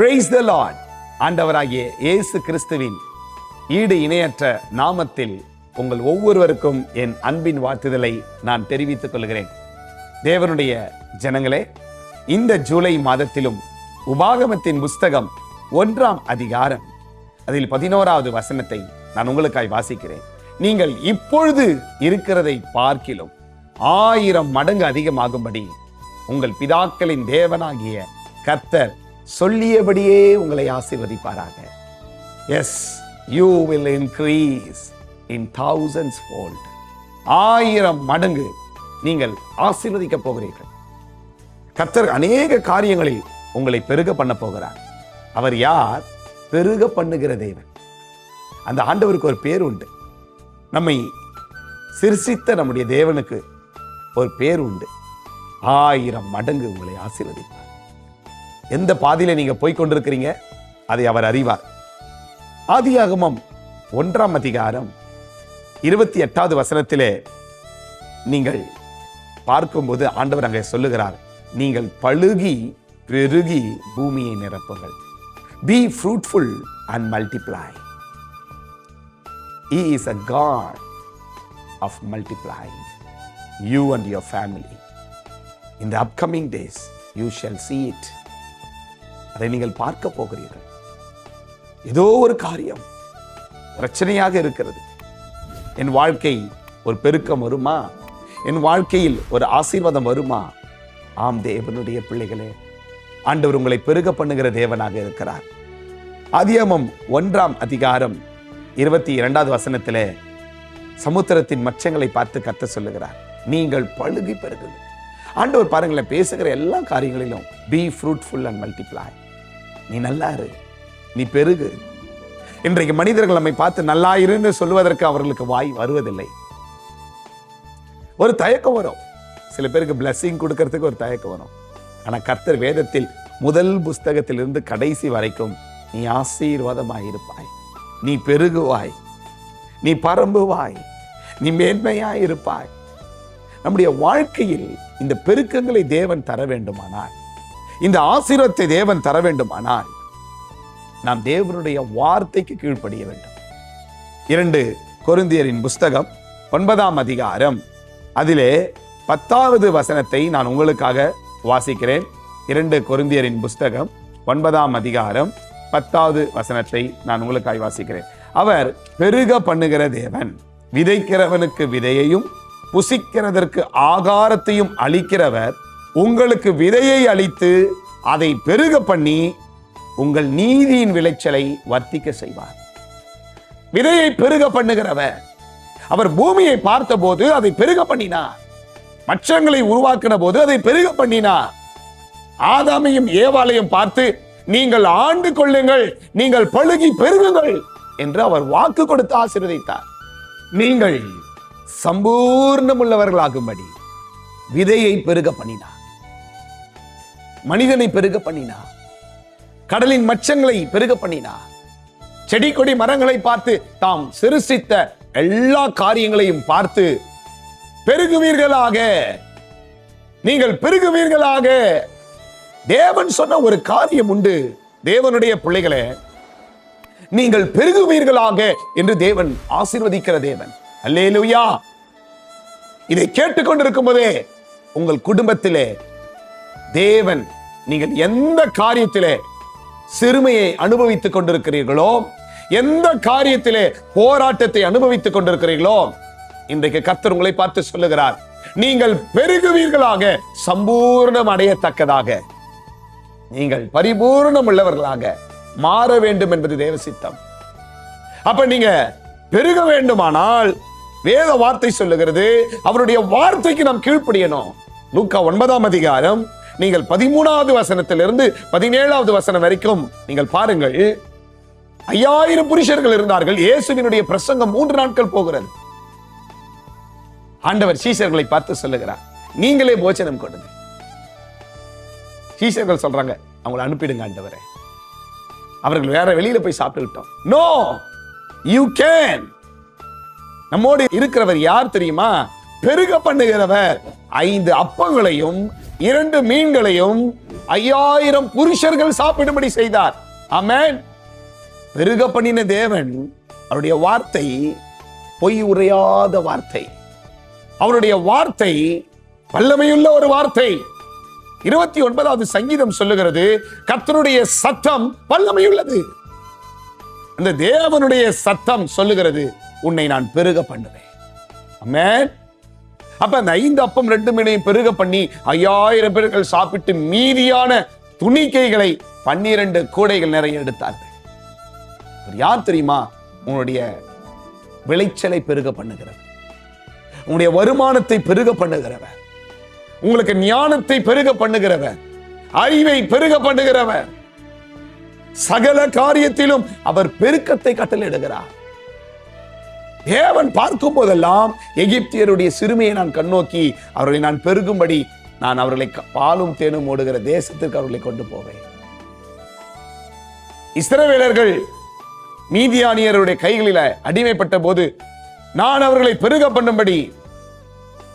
Praise the Lord. ஆண்டவராகிய இயேசு கிறிஸ்துவின் ஈடு இணையற்ற நாமத்தில் உங்கள் ஒவ்வொருவருக்கும் என் அன்பின் வாழ்த்துதலை நான் தெரிவித்துக் கொள்கிறேன். தேவனுடைய ஜனங்களே, இந்த ஜூலை மாதத்திலும் உபாகமத்தின் புஸ்தகம் 1ஆம் அதிகாரம் அதில் 11வது வசனத்தை நான் உங்களுக்காய் வாசிக்கிறேன். நீங்கள் இப்பொழுது இருக்கிறதை பார்க்கிலும் 1000 மடங்கு அதிகமாகும்படி உங்கள் பிதாக்களின் தேவனாகிய கர்த்தர் சொல்லியபடியே உங்களை ஆசீர்வதிப்பாராக. Yes, you will increase in thousands fold. 1000 மடங்கு நீங்கள் ஆசீர்வதிக்க போகிறீர்கள். கர்த்தர் அநேக காரியங்களில் உங்களை பெருக பண்ண போகிறார். அவர் யார்? பெருக பண்ணுகிற தேவன். அந்த ஆண்டவருக்கு ஒரு பேர் உண்டு. நம்மை சிருஷ்டித்த நம்முடைய தேவனுக்கு ஒரு பேர் உண்டு. 1000 மடங்கு உங்களை ஆசீர்வதிப்பார். எந்த பாதையில நீங்க போய்கொண்டிருக்கிறீங்க அதை அவர் அறிவார். ஆதியாகமம் 1ஆம் அதிகாரம் 28வது வசனத்திலே நீங்கள் பார்க்கும்போது ஆண்டவர் அங்கே சொல்லுகிறார், நீங்கள் பழுகி பெருகி பூமியை நிரப்புங்கள். Be fruitful and multiply. He is a God of multiplying you and your family. In the upcoming days you shall see it. அதை நீங்கள் பார்க்க போகிறீர்கள். ஏதோ ஒரு காரியம் பிரச்சனையாக இருக்கிறது. என் வாழ்க்கை ஒரு பெருக்கம் வருமா? என் வாழ்க்கையில் ஒரு ஆசீர்வாதம் வருமா? ஆம் தேவனுடைய பிள்ளைகளே, ஆண்டவர் உங்களை பெருக பண்ணுகிற தேவனாக இருக்கிறார். ஆதியாகமம் 1ஆம் அதிகாரம் 22வது வசனத்திலே சமுத்திரத்தின் மச்சங்களை பார்த்து கர்த்தர் சொல்லுகிறார், நீங்கள் பழுகி பெருகுங்கள். ஆண்டவர் பாருங்களேன், பேசுகிற எல்லா காரியங்களிலும் be fruitful and multiply. நீ நல்லா இரு, நீ பெருகு. இன்றைக்கு மனிதர்கள் நம்மை பார்த்து நல்லா இருன்னு சொல்லுவதற்கு அவர்களுக்கு வாய் வருவதில்லை. ஒரு தயக்கம் வரும். சில பேருக்கு blessing கொடுக்கறதுக்கு ஒரு தயக்கம் வரும். ஆனா கர்த்தர் வேதத்தில் முதல் புஸ்தகத்திலிருந்து கடைசி வரைக்கும் நீ ஆசீர்வாதமாய் இருப்பாய், நீ பெருகுவாய், நீ பரம்புவாய், நீ மேன்மையாய் இருப்பாய். நம்முடைய வாழ்க்கையில் இந்த பெருக்கங்களை தேவன் தர வேண்டுமானால், இந்த ஆசீர்வாதத்தை தேவன் தர வேண்டுமானால், நாம் தேவனுடைய வார்த்தைக்கு கீழ்ப்படிய வேண்டும். 2 கொரிந்தியரின் புஸ்தகம் 9ஆம் அதிகாரம் அதிலே 10வது வசனத்தை நான் உங்களுக்காக வாசிக்கிறேன். 2 கொரிந்தியரின் புஸ்தகம் 9ஆம் அதிகாரம் 10வது வசனத்தை நான் உங்களுக்காக வாசிக்கிறேன். அவர் பெருக பண்ணுகிற தேவன், விதைக்கிறவனுக்கு விதையையும் புசிக்கிறதற்கு ஆகாரத்தையும் அளிக்கிறவர், உங்களுக்கு விதையை அளித்து அதை பெருக பண்ணி உங்கள் நீதியின் விளைச்சலை வர்த்திக்க செய்வார். விதையை பெருக பண்ணுகிறவர். அவர் பூமியை பார்த்த போது அதை பெருக பண்ணினார். மச்சங்களை உருவாக்கின போது அதை பெருக பண்ணினார். ஆதாமையும் ஏவாளையும் பார்த்து நீங்கள் ஆண்டு கொள்ளுங்கள், நீங்கள் பழுகி பெருகுங்கள் என்று அவர் வாக்கு கொடுத்து ஆசீர்வதித்தார். நீங்கள் சம்பூர்ணம் உள்ளவர்களாகும்படி விதையை பெருக பண்ணினார், மனிதனை பெருக பண்ணினார், கடலின் மச்சங்களை பெருக பண்ணினார், செடி கொடி மரங்களை பார்த்து தாம் சிருஷ்டித்த எல்லா காரியங்களையும் பார்த்து பெருகுவீர்களாக, நீங்கள் பெருகுவீர்களாக. தேவன் சொன்ன ஒரு காரியம் உண்டு. தேவனுடைய பிள்ளைகளே, நீங்கள் பெருகுவீர்களாக என்று தேவன் ஆசீர்வதிக்கிற தேவன். அல்லேலூயா. இதை கேட்டுக்கொண்டிருக்கும் போதே உங்கள் குடும்பத்திலே தேவன், நீங்கள் எந்த காரியத்திலே சிறுமையை அனுபவித்துக் கொண்டிருக்கிறீர்களோ, எந்த காரியத்திலே போராட்டத்தை அனுபவித்துக் கொண்டிருக்கிறீர்களோ, இன்றைக்கு கர்த்தர் உங்களை பார்த்து சொல்லுகிறார், நீங்கள் பெருகுவீர்களாக, சம்பூர்ணம் அடையத்தக்கதாக, நீங்கள் பரிபூர்ணம் உள்ளவர்களாக மாற வேண்டும் என்பது தேவ சித்தம். அப்ப நீங்க பெருக வேண்டுமானால் வேத வார்த்தை சொல்லுகிறது, அவருடைய வார்த்தைக்கு நாம் கீழ்ப்படியணும். லூக்கா 9ஆம் அதிகாரம் நீங்கள் 13வது வசனத்திலிருந்து 17வது வசனம் வரைக்கும் நீங்கள் பாருங்கள். 5000 புருஷர்கள் இருந்தார்கள். இயேசுவினுடைய பிரசங்கம் 3 நாட்கள் போகிறது. ஆண்டவர் சீஷர்களை பார்த்து சொல்லுகிறார், நீங்களே போஜனம் கொடுங்க. சீஷர்கள் சொல்றாங்க, அவங்களை அனுப்பிடுங்க ஆண்டவரே, அவர்கள் வேற வெளியில போய் சாப்பிட்டுக்கிட்டோம். No, you can. நம்மோடு இருக்கிறவர் யார் தெரியுமா? பெருக பண்ணுகிறவர். 5 அப்பங்களையும் 2 மீன்களையும் 5000 புருஷர்கள் சாப்பிடும்படி செய்தார். ஆமென். பெருக பண்ணின தேவன், அவருடைய வார்த்தை பொய் உரையாத வார்த்தை. அவருடைய வார்த்தை வல்லமையுள்ள ஒரு வார்த்தை. 29வது சங்கீதம் சொல்லுகிறது, கர்த்தருடைய சத்தம் வல்லமையுள்ளது. அந்த தேவனுடைய சத்தம் சொல்லுகிறது, உன்னை நான் பெருக பண்ணுவேன். ஆமென். அப்ப அந்த 5 அப்பம் 2 மீனையும் பெருக பண்ணி 5000 பேர்கள் சாப்பிட்டு மீதியான துணிக்கைகளை 12 கூடைகள் நிறைய எடுத்தார்கள். யார் தெரியுமா? உன்னுடைய விளைச்சலை பெருக பண்ணுகிறவர், உன்னுடைய வருமானத்தை பெருக பண்ணுகிறவர், உங்களுக்கு ஞானத்தை பெருக பண்ணுகிறவர், அறிவை பெருக பண்ணுகிறவர், சகல காரியத்திலும் அவர் பெருக்கத்தை கட்டளையிடுகிறார். தேவன் பார்க்கும் போதெல்லாம் எகிப்தியருடைய சிறுமையை நான் கண்ணோக்கி அவர்களை நான் பெருகும்படி நான் அவர்களை பாலும் தேனும் ஓடுகிற தேசத்திற்கு அவர்களை கொண்டு போவேன். இஸ்ரவேலர்கள் மீதியானியருடைய கைகளில் அடிமைப்பட்ட போது நான் அவர்களை பெருக பண்ணும்படி,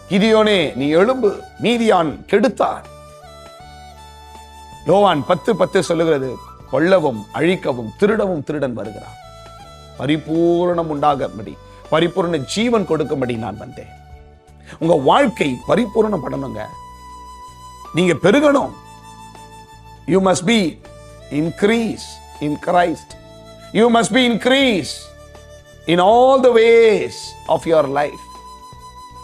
கிதியோனே நீ எழும்பு, மீதியான் கெடுத்தான். யோவான் 10:10 சொல்லுகிறது, கொல்லவும் அழிக்கவும் திருடவும் திருடன் வருகிறான், பரிபூரணம் உண்டாகும்படி, பரிபூர்ண ஜீவன் கொடுக்கும்படி நான் வந்தேன். உங்க வாழ்க்கை பரிபூரணம் பண்ணணுங்க. நீங்க பெருகணும். You must be increase in Christ. You must be increase in all the ways of your life.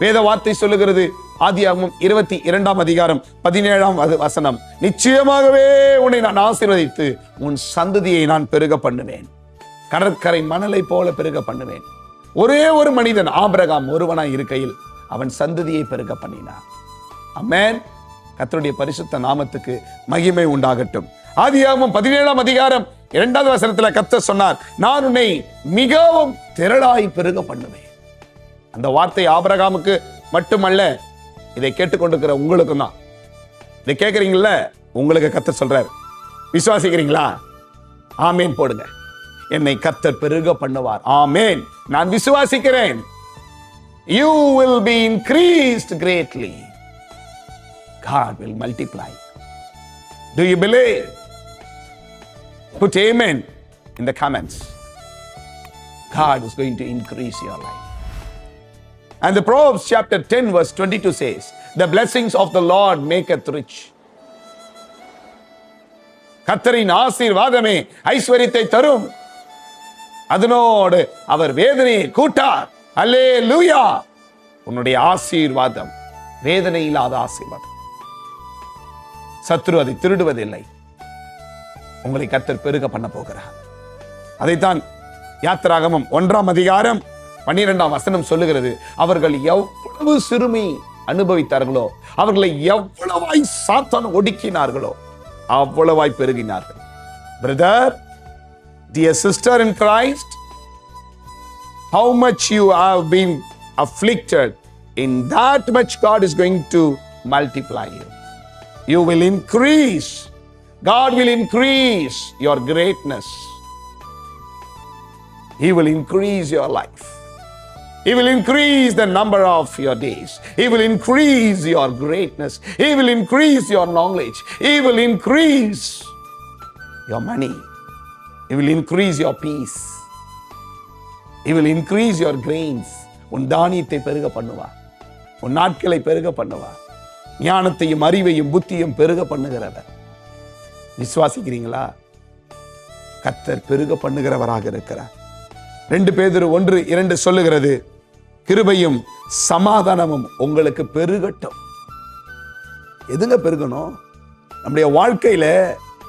வேத வார்த்தை சொல்லுகிறது, ஆதியாகமம் 22ஆம் அதிகாரம் 17ஆம் வசனம், நிச்சயமாகவே உன்னை நான் ஆசீர்வதித்து உன் சந்ததியை நான் பெருக பண்ணுவேன், கடற்கரை மணலை போல பெருக பண்ணுவேன். ஒரே ஒரு மனிதன் ஆபிரகாம் ஒருவனாய் இருக்கையில் அவன் சந்ததியை பெருக பண்ணினான். ஆமென். கர்த்தருடைய பரிசுத்த நாமத்துக்கு மகிமை உண்டாகட்டும். ஆதியாகமம் 17ஆம் அதிகாரம் 2வது வசனத்தில் கர்த்தர் சொன்னார், நான் உன்னை மிகவும் திரளாய் பெருக பண்ணுவேன். அந்த வார்த்தை ஆபிரகாமுக்கு மட்டுமல்ல, இதை கேட்டுக்கொண்டிருக்கிற உங்களுக்கும் தான். இதை கேட்குறீங்களா? உங்களுக்கு கர்த்தர் சொல்றார். விசுவாசிக்கிறீங்களா? ஆமேன் போடுங்க. என்னை கர்த்தர் பெருக பண்ணுவார். ஆமேன். நான் விசுவாசிக்கிறேன். You will be increased greatly. God will multiply. Do you believe? Put amen in the comments. God is going to increase your life. And the Proverbs chapter 10 verse 22 says, the blessings of the Lord maketh rich. கர்த்தரின் ஆசீர்வாதமே ஐஸ்வரியத்தை தரும், அதனோடு அவர் வேதனையை கூட்டார். அல்லேலூயா. உன்னுடைய ஆசீர்வாதம் வேதனை இல்லாத ஆசீர்வாதம். சத்துரு அதை திருடுவதில்லை. உங்களை கர்த்தர் பெருக பண்ண போகிறார். அதைத்தான் யாத்திராகமம் 1ஆம் அதிகாரம் 12ஆம் வசனம் சொல்லுகிறது, அவர்கள் எவ்வளவு சிறுமி அனுபவித்தார்களோ, அவர்களை எவ்வளவாய் சாத்தான் ஒடுக்கினார்களோ அவ்வளவாய் பெருகினார்கள். Brother, dear sister in Christ, how much you have been afflicted, in that much God is going to multiply you. You will increase. God will increase your greatness. He will increase your life. He will increase the number of your days. He will increase your greatness. He will increase your knowledge. He will increase your money. He will increase your peace. He will increase your grains. உன் தானியத்தை பெருக பண்ணுவார். உன் நாட்களை பெருக பண்ணுவார். ஞானத்தையும் அறிவையும் புத்தியும் பெருக பண்ணுகிறவர். விசுவாசிக்கிறீங்களா? கர்த்தர் பெருக பண்ணுகிறவராக இருக்கிறார். 2 பேதுரு 1:2 சொல்லுகிறது, கிருபையும் சமாதானமும் உங்களுக்கு பெருகட்டும். எதுங்க பெருகணும்? நம்முடைய வாழ்க்கையில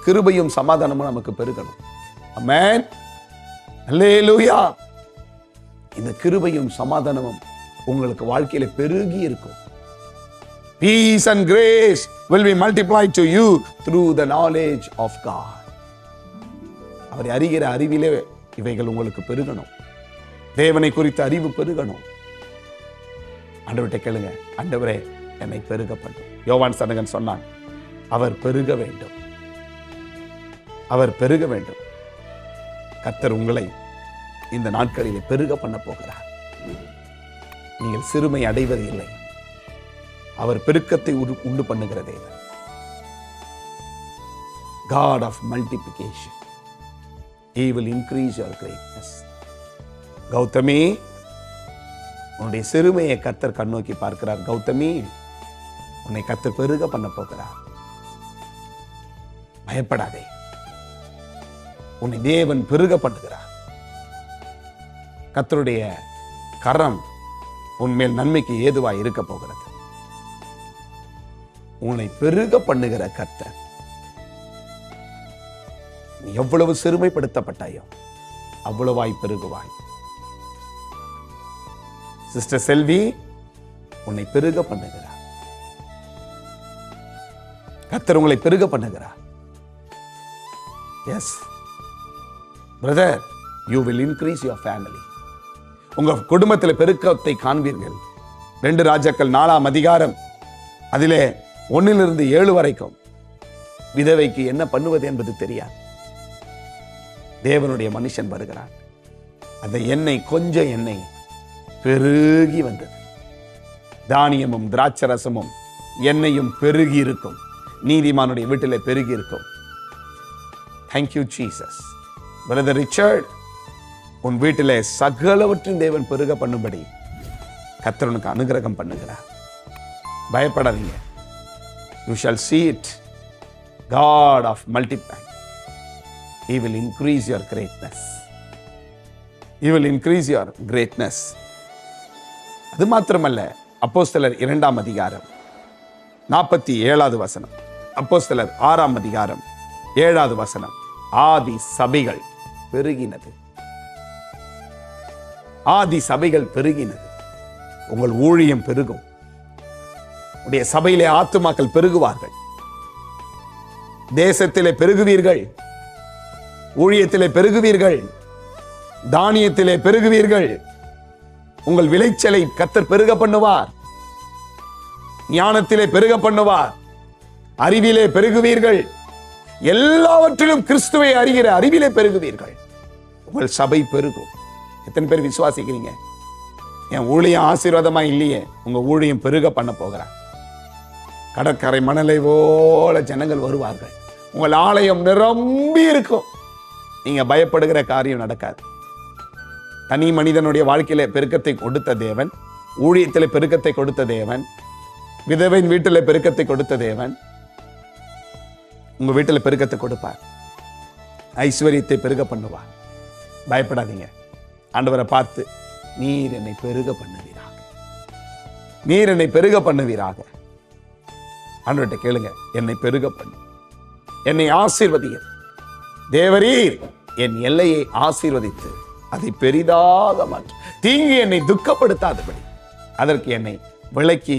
கிருபையும் சமாதானமும் நமக்கு பெருகணும். ஆமென். அல்லேலூயா. இந்த கிருபையும் சமாதானமும் உங்களுக்கு வாழ்க்கையில பெருகி இருக்கும். Peace and grace will be multiplied to you through the knowledge of God. அவரை அறிகிற அறிவிலே இவைகள் உங்களுக்கு பெருகணும். தேவனை குறித்த அறிவு பெருகணும். ஆண்டவர்கிட்ட கேளுங்க, ஆண்டவரே என்னை பெருக பண்ணும். யோவான் ஸ்நானகன் சொன்னான், அவர் பெருக வேண்டும், அவர் பெருக வேண்டும். கர்த்தர் உங்களை இந்த நாட்களிலே பெருக பண்ண போகிறார். நீங்கள் சிறுமை அடைவது இல்லை. அவர் பெருக்கத்தை உண்டு பண்ணுகிற தேவன். God of multiplication. He will increase your greatness. Gautami, உன்னுடைய சிறுமையை கர்த்தர் கண்ணோக்கி பார்க்கிறார். கௌதமி, உன்னை கர்த்தர் பெருக பண்ண போகிறார். பயப்படாதே, உன்னை தேவன் பெருக பண்ணுகிறார். கர்த்தருடைய கரம் உன்மேல் நன்மைக்கு ஏதுவாய் இருக்க போகிறது. உன்னை பெருக பண்ணுகிற கர்த்தர். நீ எவ்வளவு சிறுமைப்படுத்தப்பட்டாயோ அவ்வளவாய் பெருகுவாய். சிஸ்டர் செல்வி, உன்னை பெருக பண்ணுகிறார். கர்த்தர் உங்களை பெருக பண்ணுகிறார். Yes brother, you will increase your family. உங்க குடும்பத்தில் பெருக்கத்தை காண்பீர்கள். 2 ராஜாக்கள் 4ஆம் அதிகாரம் அதிலே 1 - 7 வரைக்கும் விதவைக்கு என்ன பண்ணுவது என்பது தெரியாது. தேவனுடைய மனுஷன் வருகிறான். அந்த எண்ணெய், கொஞ்சம் எண்ணெய் பெருகி வந்தது. தானியமும் திராட்சரசமும் எண்ணெயும் பெருகி இருக்கும். நீதிமானுடைய வீட்டிலே பெருகி இருக்கும். Thank you Jesus. பிரதர் ரிச்சர்ட், உன் வீட்டிலே சகலவற்றின் தேவன் பெருக பண்ணும்படி கர்த்தர் உனக்கு அனுகிரகம் பண்ணுகிறார். பயப்படாதீங்க. You shall see it. God of multiply. He will increase your greatness. He will increase your greatness. அது மாத்திரமல்ல, அப்போஸ்தலர் 2ஆம் அதிகாரம் 47வது வசனம், அப்போஸ்தலர் 6ஆம் அதிகாரம் 7வது வசனம், ஆதி சபைகள் பெருகினது. ஆதி சபைகள் பெருகினது. உங்கள் ஊழியம் பெருகும். உடைய சபையிலே ஆத்துமாக்கள் பெருகுவார்கள். தேசத்திலே பெருகுவீர்கள். ஊழியத்திலே பெருகுவீர்கள். தானியத்திலே பெருகுவீர்கள். உங்கள் விளைச்சலை கர்த்தர் பெருக பண்ணுவார். ஞானத்திலே பெருக பண்ணுவார். அறிவிலே பெருகுவீர்கள். எல்லாவற்றிலும் கிறிஸ்துவை அறிகிற அறிவிலே பெருகுவீர்கள். உங்கள் சபை பெருகும். எத்தனை பேர் விசுவாசிக்கிறீங்க? என் ஊழியம் ஆசீர்வாதமா இல்லையே, உங்க ஊழியம் பெருக பண்ண போகிறார். கடற்கரை மணலை போல ஜனங்கள் வருவார்கள். உங்கள் ஆலயம் நிரம்பி இருக்கும். நீங்க பயப்படுகிற காரியம் நடக்காது. தனி மனிதனுடைய வாழ்க்கையில பெருக்கத்தை கொடுத்த தேவன், ஊழியத்திலே பெருக்கத்தை கொடுத்த தேவன், விதவையின் வீட்டில் பெருக்கத்தை கொடுத்த தேவன் உங்க வீட்டில் பெருக்கத்தை கொடுப்பார். ஐஸ்வர்யத்தை பெருக பண்ணுவார். பயப்படாதீங்க. ஆண்டவரை பார்த்து, நீர் என்னை பெருக பண்ணுவீராக, நீர் என்னை பெருக பண்ணுவீராக. ஆண்டவர்கிட்ட கேளுங்க, என்னை பெருக பண்ணு, என்னை ஆசீர்வதிய தேவரீர். என் எல்லையை ஆசீர்வதித்து அதை பெரிதாக மாற்று. தீங்கு என்னை துக்கப்படுத்தாதபடி அதற்கு என்னை விலக்கி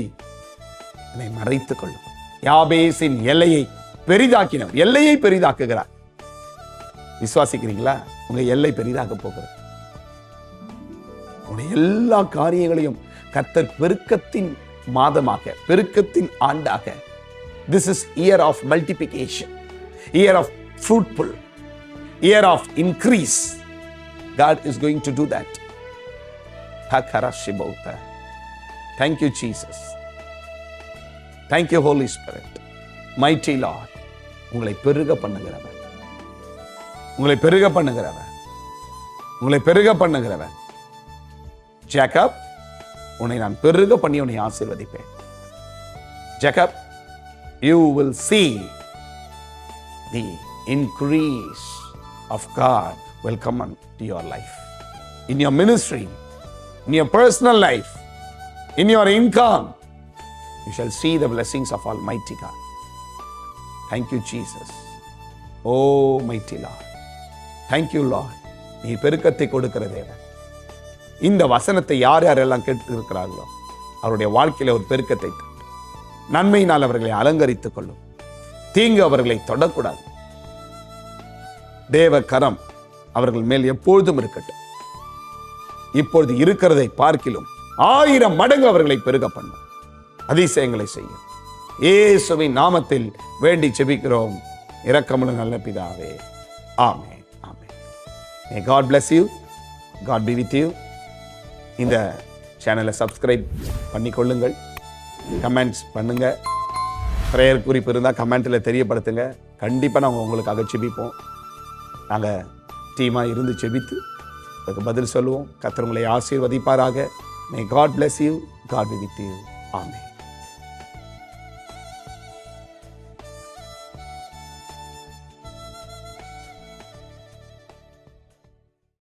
என்னை மறைத்துக் கொள்ளும். யாபேசின் எல்லையை பெரிதாக்கினோம். எல்லையை பெரிதாக்குகிறார். விசுவாசிக்கிறீங்களா? உங்க எல்லை பெரிதாக போகிறது. உங்களுடைய எல்லா காரியங்களையும் கர்த்தர் பெருக்கத்தின் மாதமாக, பெருக்கத்தின் ஆண்டாக. This is year of multiplication, year of fruitful, year of increase. God is going to do that. Thank you, Jesus. Thank you, Holy Spirit. Mighty Lord. உங்களை பெருக பண்ணுகிறவர், உங்களை பெருக பண்ணுகிறவர், உங்களை பெருக பண்ணுகிறவர். ஜேக்கப், உன்னை நான் பெருக பண்ணி உன்னை ஆசீர்வதிப்பேன். Jacob, you will see the increase of God will come into your life, in your ministry, in your personal life, in your income. You shall see the blessings of Almighty God. Thank you, Jesus. Oh, mighty Lord. Thank you, Lord. நீ பெருக்கத்தை கொடுக்கிற தேவன். இந்த வசனத்தை யார் யாரெல்லாம் கேட்டு இருக்கிறார்களோ அவருடைய வாழ்க்கையில ஒரு பெருக்கத்தை நன்மையினால் அவர்களை அலங்கரித்துக் கொள்ளும். தீங்கு அவர்களை தொடக்கூடாது. தேவ கரம் அவர்கள் மேல் எப்பொழுதும் இருக்கட்டும். இப்பொழுது இருக்கிறதை பார்க்கிலும் 1000 மடங்கு அவர்களை பெருக பண்ணும். அதிசயங்களை செய்யும். இயேசுவின் நாமத்தில் வேண்டி ஜெபிக்கிறோம் இரக்கமுள்ள நல்ல பிதாவே. ஆமென். ஆமென். May God bless you. God be with you. இந்த சேனலை சப்ஸ்கிரைப் பண்ணிக்கொள்ளுங்கள். கமெண்ட்ஸ் பண்ணுங்க. பிரேயர் குறிப்பு இருந்தால் கமெண்ட்ல தெரியப்படுத்துங்க. கண்டிப்பாக நாங்கள் உங்களுக்காக ஜெபிப்போம். நாங்கள் டீமாக இருந்து ஜெபித்து அதுக்கு பதில் சொல்லுவோம். கர்த்தர் உங்களை ஆசீர்வதிப்பாராக. May God bless you. God be with you. Amen.